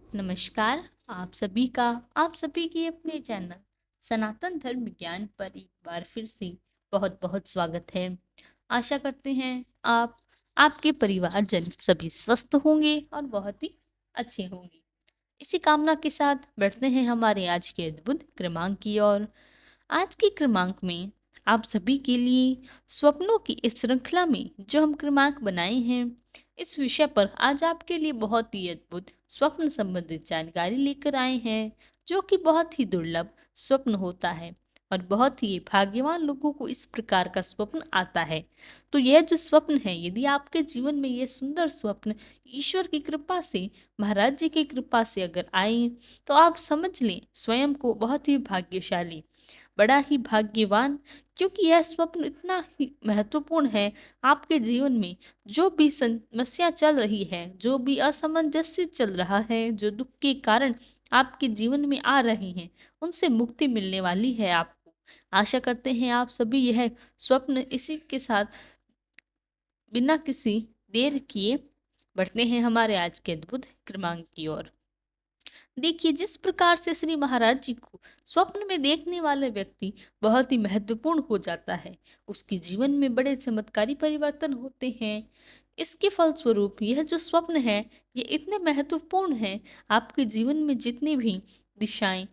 नमस्कार। आप सभी की अपने चैनल सनातन धर्म ज्ञान पर एक बार फिर से बहुत बहुत स्वागत है। आशा करते हैं आप आपके परिवारजन सभी स्वस्थ होंगे और बहुत ही अच्छे होंगे। इसी कामना के साथ बढ़ते हैं हमारे आज के अद्भुत क्रमांक की ओर। आज के क्रमांक में आप सभी के लिए स्वप्नों की इस श्रृंखला में जो हम क्रमांक बनाए हैं, इस विषय पर आज आपके लिए बहुत ही अद्भुत स्वप्न संबंधित जानकारी लेकर आए हैं, जो कि बहुत ही दुर्लभ स्वप्न होता है और बहुत ही भाग्यवान लोगों को इस प्रकार का स्वप्न आता है। तो यह जो स्वप्न है, यदि आपके जीवन में यह सुंदर स्वप्न ईश्वर की कृपा से, महाराज जी की कृपा से अगर आए, तो आप समझ लें स्वयं को बहुत ही भाग्यशाली, बड़ा ही भाग्यवान, क्योंकि यह स्वप्न इतना ही महत्वपूर्ण है आपके जीवन में। जो भी समस्या चल रही है, जो भी असमंजस्य चल रहा है, जो दुख के कारण आपके जीवन में आ रहे हैं, उनसे मुक्ति मिलने वाली है आपको। आशा करते हैं आप सभी यह स्वप्न इसी के साथ बिना किसी देर किए बढ़ते हैं हमारे आज के अद्भुत क्रमांक की ओर। देखिए, जिस प्रकार से श्री महाराज जी को स्वप्न में देखने वाले व्यक्ति बहुत ही महत्वपूर्ण हो जाता है, उसके जीवन में बड़े चमत्कारी परिवर्तन होते हैं। इसके फलस्वरूप यह जो स्वप्न है, ये इतने महत्वपूर्ण है, आपके जीवन में जितनी भी दिशाएं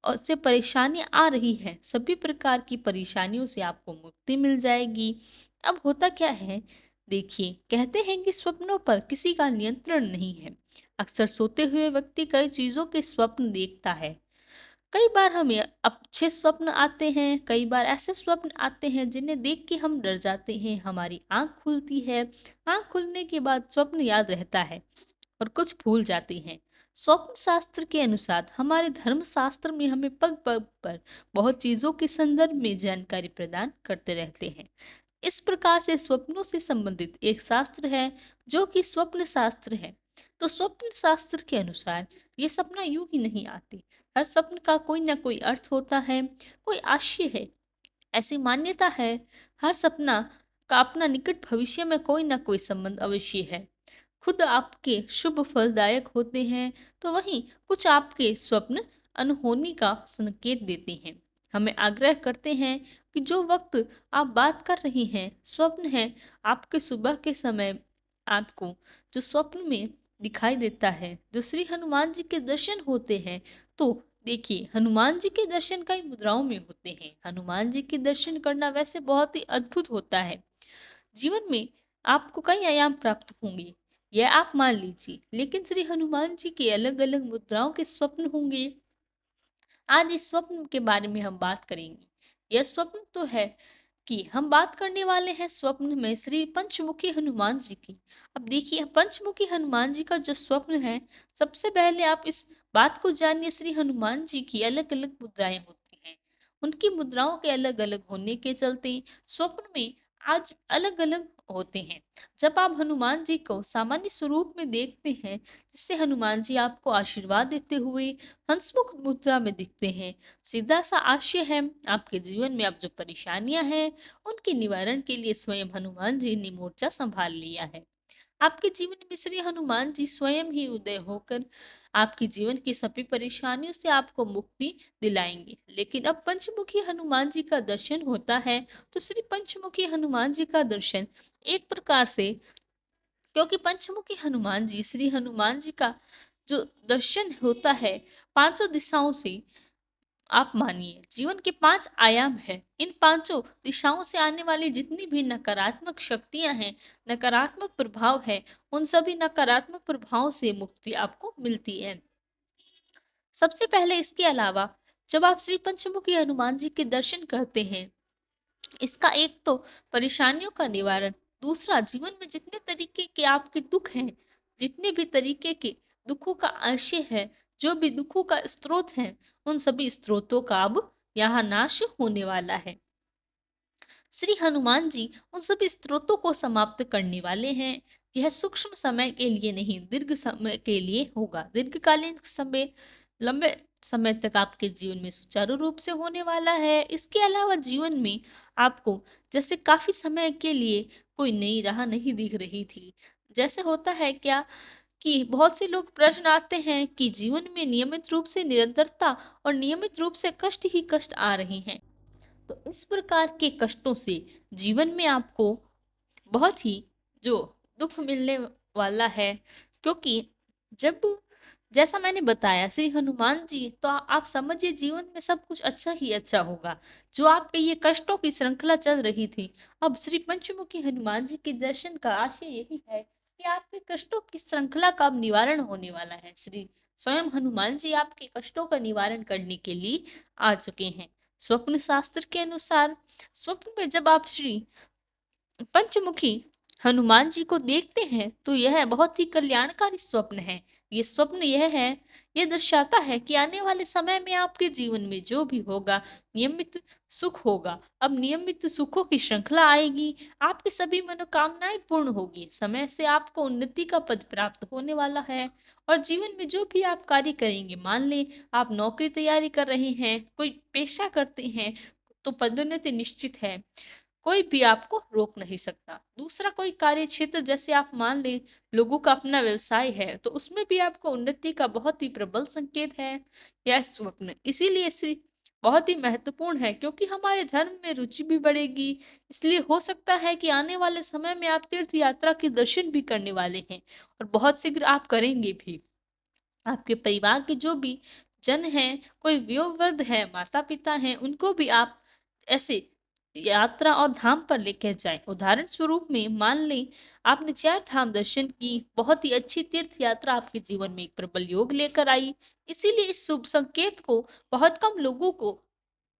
और से परेशानियां आ रही है, सभी प्रकार की परेशानियों से आपको मुक्ति मिल जाएगी। अब होता क्या है, देखिए, कहते हैं कि स्वप्नों पर किसी का नियंत्रण नहीं है। अक्सर सोते हुए व्यक्ति कई चीजों के स्वप्न देखता है। कई बार हमें अच्छे स्वप्न आते हैं, कई बार ऐसे स्वप्न आते हैं जिन्हें देख के हम डर जाते हैं, हमारी आंख खुलती है। आंख खुलने के बाद स्वप्न याद रहता है और कुछ भूल जाते हैं। स्वप्न शास्त्र के अनुसार हमारे धर्म शास्त्र में हमें पग पग पर बहुत चीजों के संदर्भ में जानकारी प्रदान करते रहते हैं। इस प्रकार से स्वप्नों से संबंधित एक शास्त्र है, जो कि स्वप्न शास्त्र है। तो स्वप्न शास्त्र के अनुसार ये सपना यूं ही नहीं आते। हर स्वप्न का कोई ना कोई अर्थ होता है, कोई आशय है। ऐसी मान्यता है, हर सपना का अपना निकट भविष्य में कोई ना कोई संबंध अवश्य है। खुद आपके शुभ फलदायक होते हैं, तो वहीं कुछ आपके स्वप्न अनहोनी का संकेत देते हैं। हमें आग्रह करते हैं कि जो वक्त आप बात कर रही हैं, स्वप्न है, आपके सुबह के समय आपको जो स्वप्न में दिखाई देता है, जो श्री हनुमान जी के दर्शन होते हैं, तो देखिए, हनुमान जी के दर्शन कई मुद्राओं में होते हैं। हनुमान जी के दर्शन करना वैसे बहुत ही अद्भुत होता है। जीवन में आपको कई आयाम प्राप्त होंगे, यह आप मान लीजिए, लेकिन श्री हनुमान जी के अलग अलग मुद्राओं के स्वप्न होंगे। आज इस स्वप्न के बारे में हम बात करेंगे। यह स्वप्न तो है कि हम बात करने वाले हैं स्वप्न में श्री पंचमुखी हनुमान जी की। अब देखिए, पंचमुखी हनुमान जी का जो स्वप्न है, सबसे पहले आप इस बात को जानिए, श्री हनुमान जी की अलग अलग मुद्राएं होती हैं। उनकी मुद्राओं के अलग अलग होने के चलते स्वप्न में आज अलग अलग होते हैं। जब आप हनुमान जी को सामान्य स्वरूप में देखते हैं, जिससे हनुमान जी आपको आशीर्वाद देते हुए हंसमुख मुद्रा में दिखते हैं, सीधा सा आशय है, आपके जीवन में अब जो परेशानियां हैं, उनके निवारण के लिए स्वयं हनुमान जी ने मोर्चा संभाल लिया है। आपके जीवन में श्री हनुमान जी स्वयं ही उदय होकर आपके जीवन की सभी परेशानियों से आपको मुक्ति दिलाएंगे। लेकिन अब पंचमुखी हनुमान जी का दर्शन होता है, तो श्री पंचमुखी हनुमान जी का दर्शन एक प्रकार से, क्योंकि पंचमुखी हनुमान जी, श्री हनुमान जी का जो दर्शन होता है, पांचों दिशाओं से, आप मानिए, जीवन के पांच आयाम हैं। इन पांचों दिशाओं से आने वाली जितनी भी नकारात्मक शक्तियां हैं, नकारात्मक प्रभाव है, उन सभी नकारात्मक प्रभावों से मुक्ति आपको मिलती है। सबसे पहले इसके अलावा, जब आप श्री पंचमुखी हनुमान जी के दर्शन करते हैं, इसका एक तो परेशानियों का निवारण, दूसरा जीवन में जितने तरीके के आपके दुख हैं, जितने भी तरीके के दुखों का आशय है, जो भी दुखों का स्रोत है, उन सभी स्रोतों का अब यहाँ नाश होने वाला है। श्री हनुमान जी उन सभी स्रोतों को समाप्त करने वाले हैं। यह सूक्ष्म समय के लिए नहीं, दीर्घ समय के लिए होगा। दीर्घकालीन समय, लंबे समय तक आपके जीवन में सुचारू रूप से होने वाला है। इसके अलावा जीवन में आपको जैसे काफी समय के लिए कोई नई राह नहीं दिख रही थी, जैसे होता है क्या कि बहुत से लोग प्रश्न आते हैं कि जीवन में नियमित रूप से निरंतरता और नियमित रूप से कष्ट ही कष्ट आ रहे हैं। तो इस प्रकार के कष्टों से जीवन में आपको बहुत ही जो दुख मिलने वाला है, क्योंकि जब जैसा मैंने बताया श्री हनुमान जी, तो आप समझिए जीवन में सब कुछ अच्छा ही अच्छा होगा। जो आपके ये कष्टों की श्रृंखला चल रही थी, अब श्री पंचमुखी हनुमान जी के दर्शन का आशय यही है कि आपके कष्टों की श्रृंखला का अब निवारण होने वाला है। श्री स्वयं हनुमान जी आपके कष्टों का निवारण करने के लिए आ चुके हैं। स्वप्न शास्त्र के अनुसार स्वप्न में जब आप श्री पंचमुखी हनुमान जी को देखते हैं तो यह बहुत ही कल्याणकारी स्वप्न है। ये स्वप्न यह दर्शाता है कि आने वाले समय में आपके जीवन में जो भी होगा नियमित सुख होगा। अब नियमित सुखों की श्रृंखला आएगी, आपकी सभी मनोकामनाएं पूर्ण होगी, समय से आपको उन्नति का पद प्राप्त होने वाला है। और जीवन में जो भी आप कार्य करेंगे, मान लें आप नौकरी तैयारी कर रहे हैं, कोई पेशा करते हैं, तो पदोन्नति निश्चित है, कोई भी आपको रोक नहीं सकता। दूसरा कोई कार्य क्षेत्र जैसे आप मान लें लोगों का अपना व्यवसाय है, तो उसमें भी आपको उन्नति का बहुत ही प्रबल संकेत है यह स्वप्न। इसीलिए इसे बहुत ही महत्वपूर्ण है, क्योंकि हमारे धर्म में रुचि भी बढ़ेगी। इसलिए हो सकता है कि आने वाले समय में आप तीर्थ यात्रा के दर्शन भी करने वाले हैं, और बहुत शीघ्र आप करेंगे भी। आपके परिवार के जो भी जन हैं, कोई वयोवृद्ध है, माता पिता हैं, उनको भी आप ऐसे यात्रा और धाम पर लेकर जाएं। उदाहरण स्वरूप में मान लें आपने चार धाम दर्शन की, बहुत ही अच्छी तीर्थ यात्रा आपके जीवन में एक प्रबल योग लेकर आई। इसीलिए इस शुभ संकेत को बहुत कम लोगों को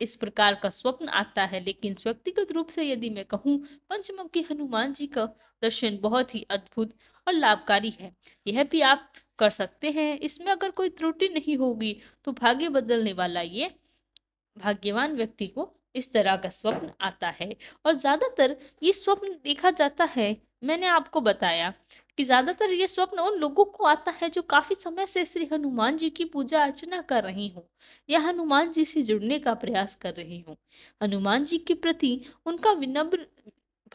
इस प्रकार का स्वप्न आता है, लेकिन व्यक्तिगत रूप से यदि मैं कहूँ, पंचमुखी हनुमान जी का दर्शन बहुत ही अद्भुत और लाभकारी है। यह भी आप कर सकते हैं। इसमें अगर कोई त्रुटि नहीं होगी तो भाग्य बदलने वाला ये भाग्यवान व्यक्ति को इस तरह का स्वप्न आता है। और ज्यादातर ये स्वप्न देखा जाता है, मैंने आपको बताया कि ज्यादातर ये स्वप्न उन लोगों को आता है जो काफी समय से श्री हनुमान जी की पूजा अर्चना कर रही हूँ, या हनुमान जी से जुड़ने का प्रयास कर रही हूँ। हनुमान जी के प्रति उनका विनम्र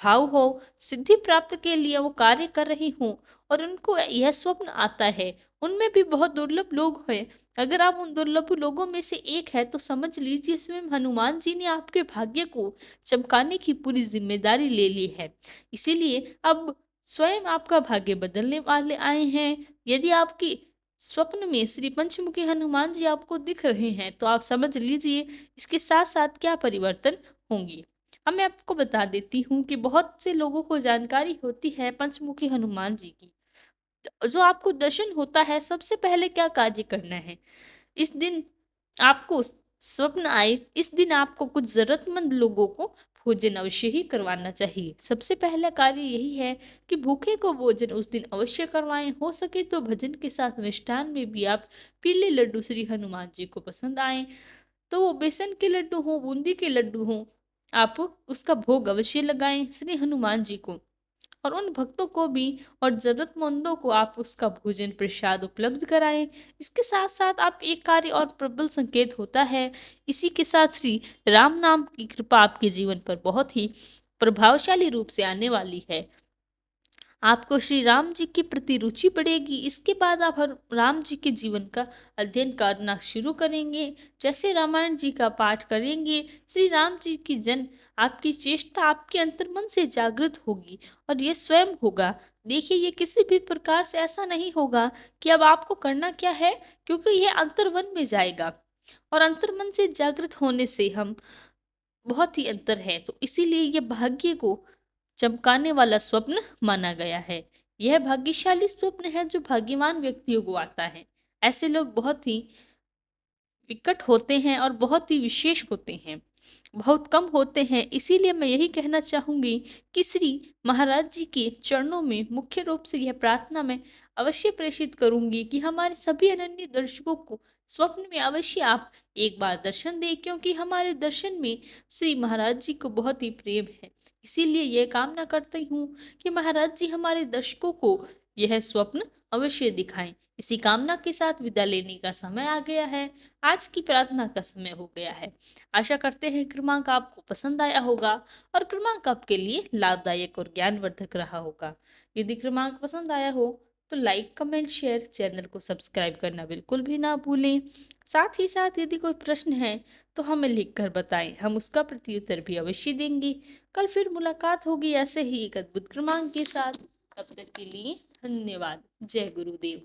भाव हो, सिद्धि प्राप्त के लिए वो कार्य कर रही हूँ, और उनको यह स्वप्न आता है। उनमें भी बहुत दुर्लभ लोग हैं। अगर आप उन दुर्लभ लोगों में से एक है, तो समझ लीजिए स्वयं हनुमान जी ने आपके भाग्य को चमकाने की पूरी जिम्मेदारी ले ली है। इसीलिए अब स्वयं आपका भाग्य बदलने वाले आए हैं। यदि आपकी स्वप्न में श्री पंचमुखी हनुमान जी आपको दिख रहे हैं, तो आप समझ लीजिए इसके साथ साथ क्या परिवर्तन होंगे। अब मैं आपको बता देती हूँ कि बहुत से लोगों को जानकारी होती है पंचमुखी हनुमान जी की। जो आपको दर्शन होता है, सबसे पहले क्या कार्य करना है। इस दिन आपको स्वप्न आए, इस दिन आपको कुछ जरूरतमंद लोगों को भोजन अवश्य ही करवाना चाहिए। सबसे पहला कार्य यही है कि भूखे को भोजन उस दिन अवश्य करवाएं। हो सके तो भजन के साथ मिष्ठान में भी आप पीले लड्डू श्री हनुमान जी को पसंद आए, तो वो बेसन के लड्डू हों, बूंदी के लड्डू हों, आप उसका भोग अवश्य लगाएं श्री हनुमान जी को। और उन भक्तों को भी और जरूरतमंदों को आप उसका भोजन प्रसाद उपलब्ध कराएं। इसके साथ साथ आप एक कार्य और प्रबल संकेत होता है, इसी के साथ श्री राम नाम की कृपा आपके जीवन पर बहुत ही प्रभावशाली रूप से आने वाली है। आपको श्री राम जी के प्रति रुचि बढ़ेगी। इसके बाद आप हर राम जी के जीवन का अध्ययन करना शुरू करेंगे। जैसे रामायण जी का पाठ करेंगे, श्री राम जी की जन आपकी चेष्टा आपके अंतर्मन से जागृत होगी, और ये स्वयं होगा। देखिए, ये किसी भी प्रकार से ऐसा नहीं होगा कि अब आपको करना क्या है, क्योंकि यह अंतर्मन में जाएगा, और अंतर्मन से जागृत होने से हम बहुत ही अंतर है। तो इसीलिए ये भाग्य को चमकाने वाला स्वप्न माना गया है। यह भाग्यशाली स्वप्न है जो भाग्यवान व्यक्तियों को आता है। ऐसे लोग बहुत ही विकट होते हैं और बहुत ही विशेष होते हैं, बहुत कम होते हैं। इसीलिए मैं यही कहना चाहूंगी कि श्री महाराज जी के चरणों में मुख्य रूप से यह प्रार्थना मैं अवश्य प्रेषित करूंगी कि हमारे सभी अनन्य दर्शकों को स्वप्न में अवश्य आप एक बार दर्शन दें, क्योंकि हमारे दर्शन में श्री महाराज जी को बहुत ही प्रेम है। इसीलिए यह कामना करती हूँ कि महाराज जी हमारे दर्शकों को यह स्वप्न अवश्य दिखाएं। इसी कामना के साथ विदा लेने का समय आ गया है। आज की प्रार्थना का समय हो गया है। आशा करते हैं क्रमांक आपको पसंद आया होगा, और क्रमांक आपके लिए लाभदायक और ज्ञानवर्धक रहा होगा। यदि क्रमांक पसंद आया हो तो लाइक कमेंट शेयर चैनल को सब्सक्राइब करना बिल्कुल भी ना भूलें। साथ ही साथ यदि कोई प्रश्न है तो हमें लिख कर बताएं, हम उसका प्रत्युत्तर भी अवश्य देंगे। कल फिर मुलाकात होगी ऐसे ही एक अद्भुत क्रमांक के साथ। तब तक के लिए धन्यवाद। जय गुरुदेव।